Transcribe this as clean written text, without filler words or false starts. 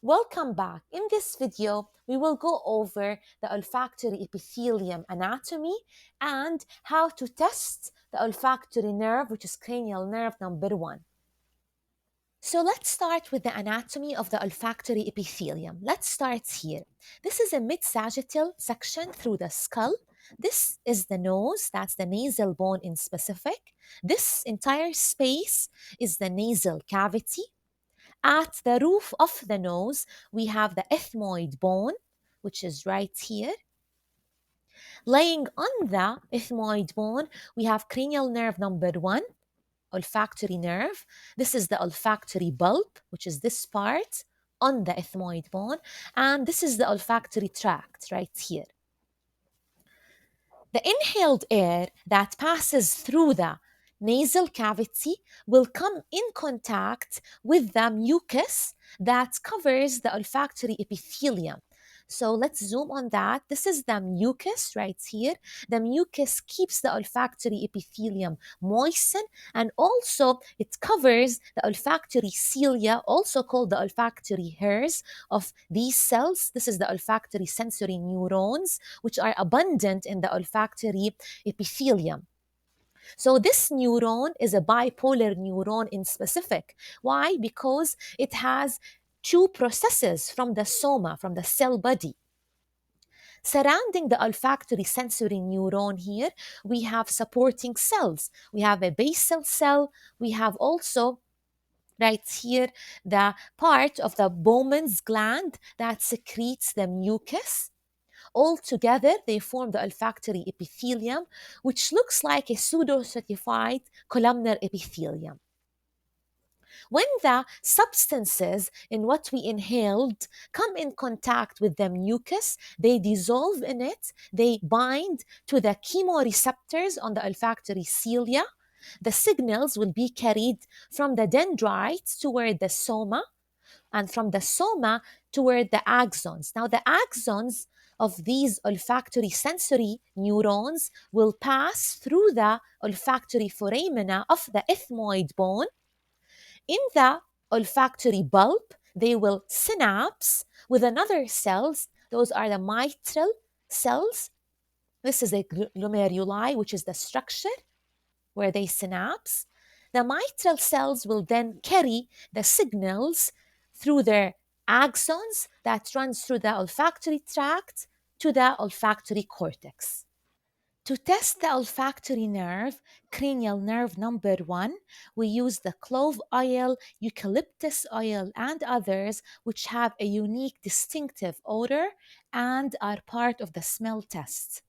Welcome back. In this video, we will go over the olfactory epithelium anatomy and how to test the olfactory nerve, which is cranial nerve number 1. So let's start with the anatomy of the olfactory epithelium. Let's start here. This is a mid-sagittal section through the skull. This is the nose, that's the nasal bone in specific. This entire space is the nasal cavity. At the roof of the nose, we have the ethmoid bone, which is right here. Laying on the ethmoid bone, we have cranial nerve number 1, olfactory nerve. This is the olfactory bulb, which is this part on the ethmoid bone. And this is the olfactory tract right here. The inhaled air that passes through the nasal cavity will come in contact with the mucus that covers the olfactory epithelium. So let's zoom on that. This is the mucus right here. The mucus keeps the olfactory epithelium moistened, and also it covers the olfactory cilia, also called the olfactory hairs of these cells. This is the olfactory sensory neurons, which are abundant in the olfactory epithelium. So this neuron is a bipolar neuron in specific. Why? Because it has two processes from the soma, from the cell body. Surrounding the olfactory sensory neuron here, we have supporting cells. We have a basal cell. We have also right here the part of the Bowman's gland that secretes the mucus. All together, they form the olfactory epithelium, which looks like a pseudo-stratified columnar epithelium. When the substances in what we inhaled come in contact with the mucus, they dissolve in it, they bind to the chemoreceptors on the olfactory cilia. The signals will be carried from the dendrites toward the soma, and from the soma toward the axons. Now, the axons of these olfactory sensory neurons will pass through the olfactory foramina of the ethmoid bone. In the olfactory bulb, they will synapse with another cells. Those are the mitral cells. This is a glomeruli, which is the structure where they synapse. The mitral cells will then carry the signals through their axons that runs through the olfactory tract to the olfactory cortex. To test the olfactory nerve, cranial nerve number 1, we use the clove oil, eucalyptus oil, and others which have a unique distinctive odor and are part of the smell test.